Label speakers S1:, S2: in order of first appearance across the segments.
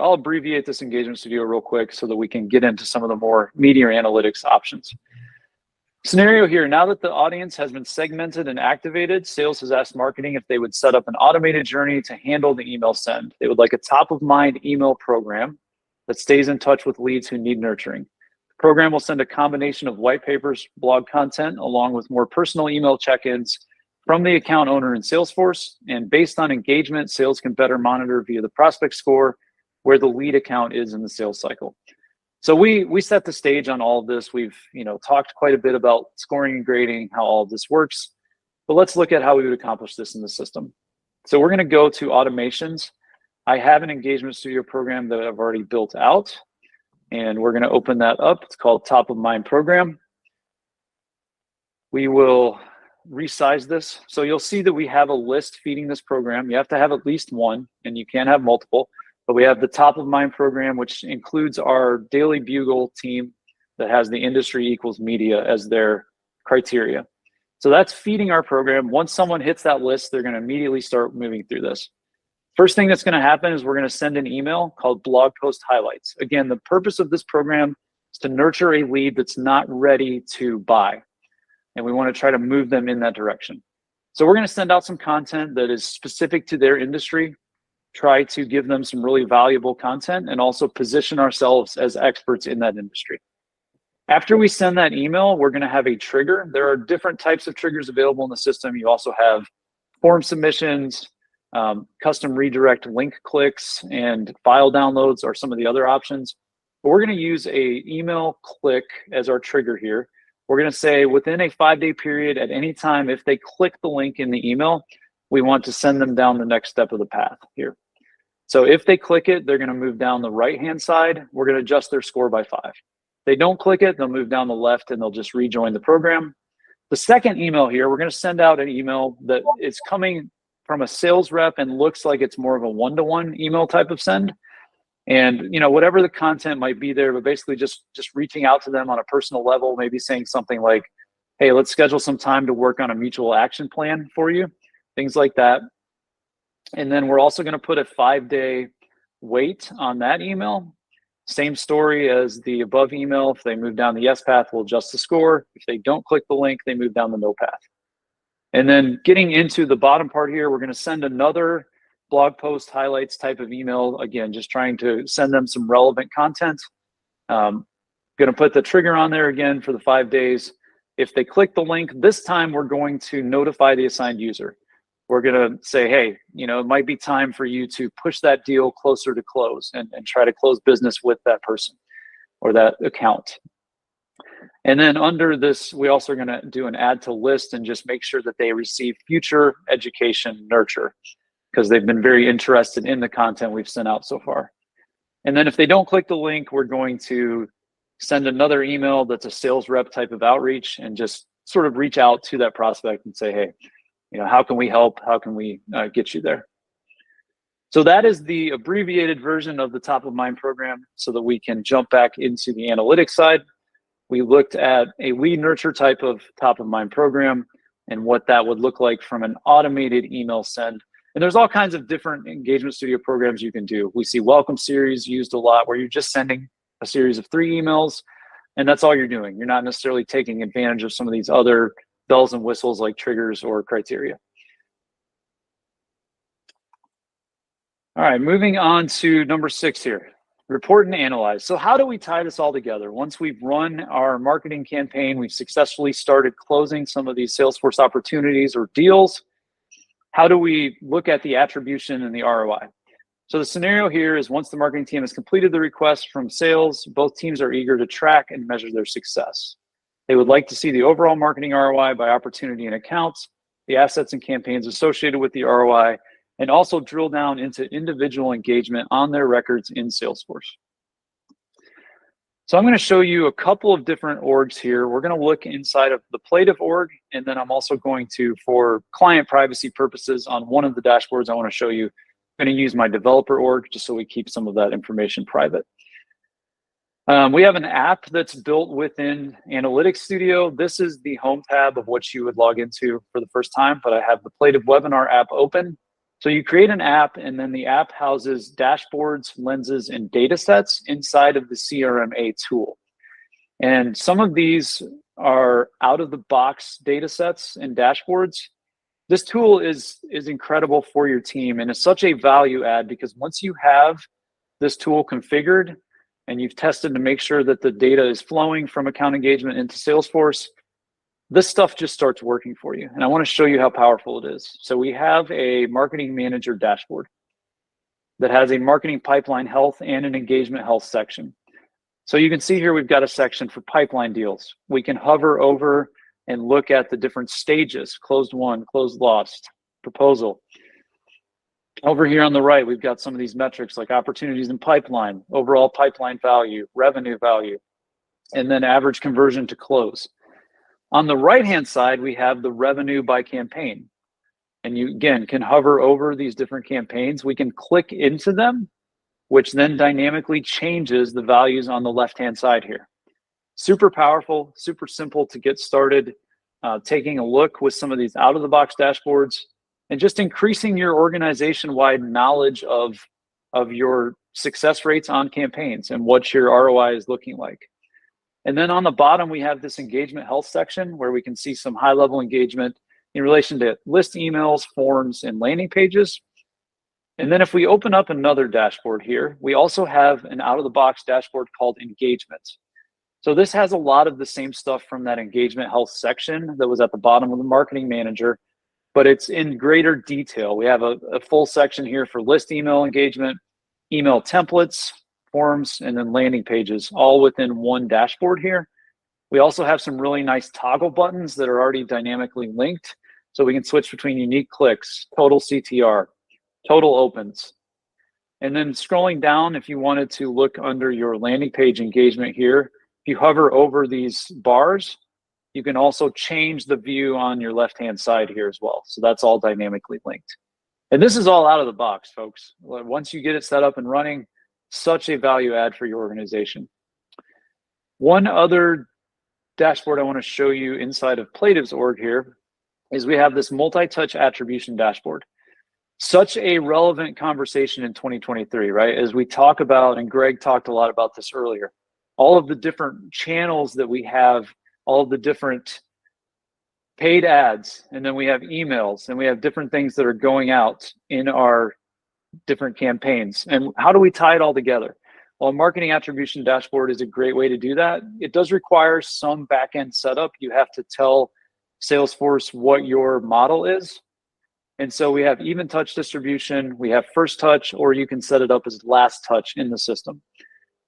S1: I'll abbreviate this engagement studio real quick so that we can get into some of the more meatier analytics options. Scenario here, now that the audience has been segmented and activated, sales has asked marketing if they would set up an automated journey to handle the email send. They would like a top-of-mind email program that stays in touch with leads who need nurturing. The program will send a combination of white papers, blog content, along with more personal email check-ins from the account owner in Salesforce. And based on engagement, sales can better monitor via the prospect score where the lead account is in the sales cycle. So we set the stage on all of this. We've talked quite a bit about scoring and grading, how all of this works, but let's look at how we would accomplish this in the system. So we're going to go to automations. I have an engagement studio program that I've already built out, and we're going to open that up. It's called Top of Mind Program. We will resize this. So you'll see that we have a list feeding this program. You have to have at least one, and you can't have multiple. But we have the Top of Mind program, which includes our Daily Bugle team that has the industry equals media as their criteria. So that's feeding our program. Once someone hits that list, they're going to immediately start moving through this. First thing that's going to happen is we're going to send an email called blog post highlights. Again, the purpose of this program is to nurture a lead that's not ready to buy. And we want to try to move them in that direction. So we're going to send out some content that is specific to their industry, try to give them some really valuable content, and also position ourselves as experts in that industry. After we send that email, we're going to have a trigger. There are different types of triggers available in the system. You also have form submissions, custom redirect link clicks, and file downloads are some of the other options. But we're going to use a email click as our trigger here. We're going to say within a 5-day period, at any time, if they click the link in the email, we want to send them down the next step of the path here. So if they click it, they're going to move down the right-hand side. We're going to adjust their score by 5. If they don't click it, they'll move down the left and they'll just rejoin the program. The second email here, we're going to send out an email that is coming from a sales rep and looks like it's more of a one-to-one email type of send. And whatever the content might be there, but basically just reaching out to them on a personal level, maybe saying something like, hey, let's schedule some time to work on a mutual action plan for you, things like that. And then we're also going to put a 5-day wait on that email. Same story as the above email. If they move down the yes path, we'll adjust the score. If they don't click the link, they move down the no path. And then getting into the bottom part here, we're going to send another blog post highlights type of email. Again, just trying to send them some relevant content. Going to put the trigger on there again for the 5 days. If they click the link, this time we're going to notify the assigned user. We're going to say, hey, it might be time for you to push that deal closer to close and try to close business with that person or that account. And then under this, we also are going to do an add to list and just make sure that they receive future education nurture because they've been very interested in the content we've sent out so far. And then if they don't click the link, we're going to send another email that's a sales rep type of outreach and just sort of reach out to that prospect and say, hey, how can we help? How can we get you there? So that is the abbreviated version of the Top of Mind program so that we can jump back into the analytics side. We looked at a lead nurture type of Top of Mind program and what that would look like from an automated email send. And there's all kinds of different engagement studio programs you can do. We see welcome series used a lot where you're just sending a series of 3 emails and that's all you're doing. You're not necessarily taking advantage of some of these other bells and whistles like triggers or criteria. All right, moving on to number 6 here, report and analyze. So how do we tie this all together? Once we've run our marketing campaign, we've successfully started closing some of these Salesforce opportunities or deals. How do we look at the attribution and the ROI? So the scenario here is once the marketing team has completed the request from sales, both teams are eager to track and measure their success. They would like to see the overall marketing ROI by opportunity and accounts, the assets and campaigns associated with the ROI, and also drill down into individual engagement on their records in Salesforce. So I'm going to show you a couple of different orgs here. We're going to look inside of the Plative org, and then I'm also going to, for client privacy purposes, on one of the dashboards I want to show you, I'm going to use my developer org just so we keep some of that information private. We have an app that's built within Analytics Studio. This is the home tab of what you would log into for the first time, but I have the Plative webinar app open. So you create an app, and then the app houses dashboards, lenses, and data sets inside of the CRM tool. And some of these are out-of-the-box data sets and dashboards. This tool is incredible for your team, and it's such a value add because once you have this tool configured and you've tested to make sure that the data is flowing from account engagement into Salesforce, this stuff just starts working for you. And I want to show you how powerful it is. So we have a marketing manager dashboard that has a marketing pipeline health and an engagement health section. So you can see here we've got a section for pipeline deals. We can hover over and look at the different stages: closed won, closed lost, proposal. Over here on the right, we've got some of these metrics like opportunities in pipeline, overall pipeline value, revenue value, and then average conversion to close. On the right-hand side, we have the revenue by campaign. And you, again, can hover over these different campaigns. We can click into them, which then dynamically changes the values on the left-hand side here. Super powerful, super simple to get started taking a look with some of these out-of-the-box dashboards and just increasing your organization-wide knowledge of your success rates on campaigns and what your ROI is looking like. And then on the bottom, we have this engagement health section where we can see some high-level engagement in relation to list emails, forms, and landing pages. And then if we open up another dashboard here, we also have an out-of-the-box dashboard called engagement. So this has a lot of the same stuff from that engagement health section that was at the bottom of the marketing manager, but it's in greater detail. We have a full section here for list email engagement, email templates, forms, and then landing pages, all within one dashboard here. We also have some really nice toggle buttons that are already dynamically linked, so we can switch between unique clicks, total CTR, total opens. And then scrolling down, if you wanted to look under your landing page engagement here, if you hover over these bars, you can also change the view on your left-hand side here as well. So that's all dynamically linked. And this is all out of the box, folks. Once you get it set up and running, such a value add for your organization. One other dashboard I want to show you inside of Plativ's org here is we have this multi-touch attribution dashboard. Such a relevant conversation in 2023, right? As we talk about, and Greg talked a lot about this earlier, all of the different channels that we have, all of the different paid ads, and then we have emails, and we have different things that are going out in our different campaigns. And how do we tie it all together? Well, a marketing attribution dashboard is a great way to do that. It does require some back-end setup. You have to tell Salesforce what your model is. And so we have even touch distribution, we have first touch, or you can set it up as last touch in the system.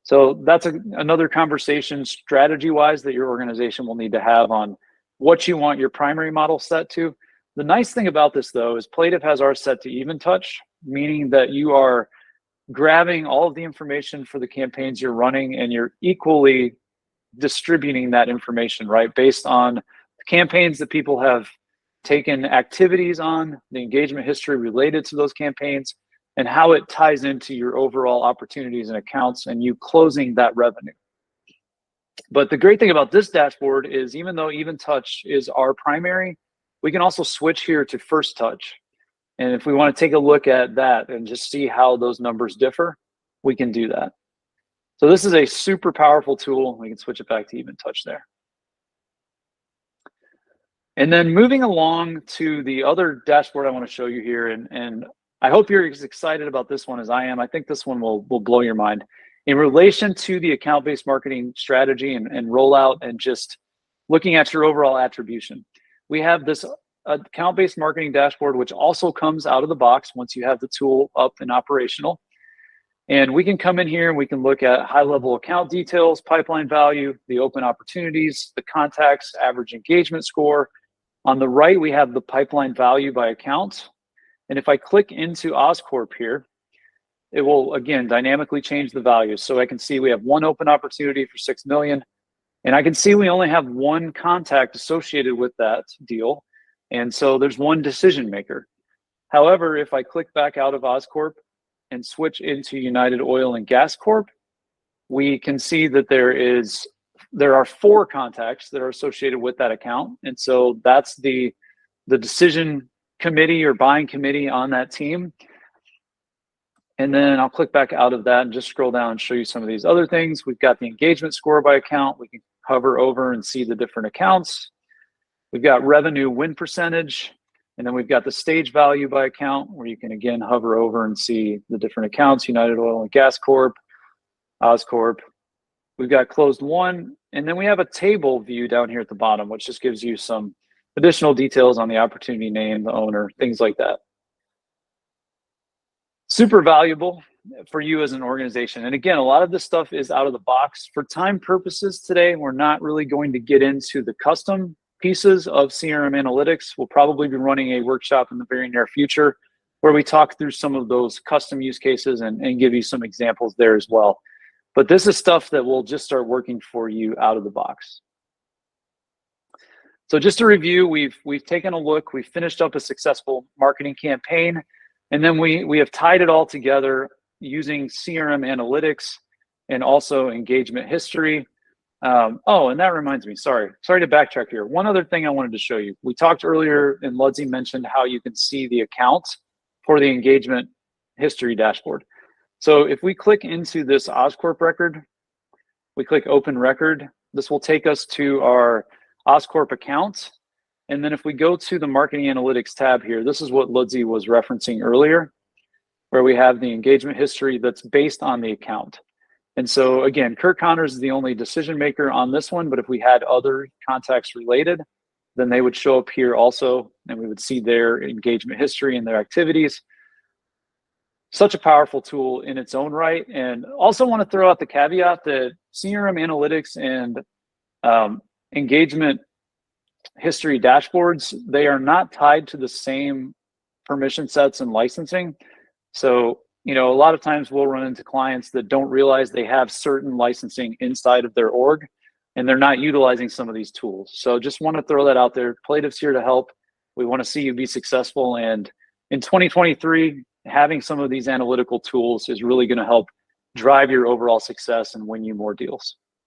S1: So that's another conversation strategy-wise that your organization will need to have on what you want your primary model set to. The nice thing about this, though, is Plative has ours set to even touch, meaning that you are grabbing all of the information for the campaigns you're running and you're equally distributing that information, right? Based on the campaigns that people have taken activities on, the engagement history related to those campaigns, and how it ties into your overall opportunities and accounts and you closing that revenue. But the great thing about this dashboard is even though even touch is our primary, we can also switch here to first touch. And if we want to take a look at that and just see how those numbers differ, we can do that. So this is a super powerful tool. We can switch it back to even touch there. And then moving along to the other dashboard I want to show you here, and I hope you're as excited about this one as I am. I think this one will blow your mind. In relation to the account-based marketing strategy and rollout and just looking at your overall attribution, we have this account-based marketing dashboard, which also comes out of the box once you have the tool up and operational. And we can come in here and we can look at high-level account details, pipeline value, the open opportunities, the contacts, average engagement score. On the right, we have the pipeline value by account. And if I click into Oscorp here, it will, again, dynamically change the values. So I can see we have one open opportunity for 6 million. And I can see we only have one contact associated with that deal. And so there's one decision maker. However, if I click back out of Oscorp and switch into United Oil and Gas Corp, we can see that there are 4 contacts that are associated with that account. And so that's the decision committee or buying committee on that team. And then I'll click back out of that and just scroll down and show you some of these other things. We've got the engagement score by account. We can hover over and see the different accounts. We've got revenue win percentage, and then we've got the stage value by account, where you can again hover over and see the different accounts: United Oil and Gas Corp, Oscorp. We've got closed won, and then we have a table view down here at the bottom, which just gives you some additional details on the opportunity name, the owner, things like that. Super valuable for you as an organization. And again, a lot of this stuff is out of the box. For time purposes today, we're not really going to get into the custom pieces of CRM Analytics. We'll probably be running a workshop in the very near future where we talk through some of those custom use cases and give you some examples there as well. But this is stuff that will just start working for you out of the box. So just to review, we've taken a look, we've finished up a successful marketing campaign, and then we have tied it all together using CRM Analytics and also engagement history. Oh, and that reminds me, sorry to backtrack here. One other thing I wanted to show you. We talked earlier, and Ludsey mentioned how you can see the accounts for the engagement history dashboard. So if we click into this Oscorp record, we click open record, this will take us to our Oscorp account. And then if we go to the marketing analytics tab here, this is what Ludsey was referencing earlier, where we have the engagement history that's based on the account. And so again, Kurt Connors is the only decision maker on this one, but if we had other contacts related, then they would show up here also, and we would see their engagement history and their activities. Such a powerful tool in its own right. And also want to throw out the caveat that CRM Analytics and engagement history dashboards, they are not tied to the same permission sets and licensing. So, a lot of times we'll run into clients that don't realize they have certain licensing inside of their org, and they're not utilizing some of these tools. So just want to throw that out there. Plative's here to help. We want to see you be successful. And in 2023, having some of these analytical tools is really going to help drive your overall success and win you more deals.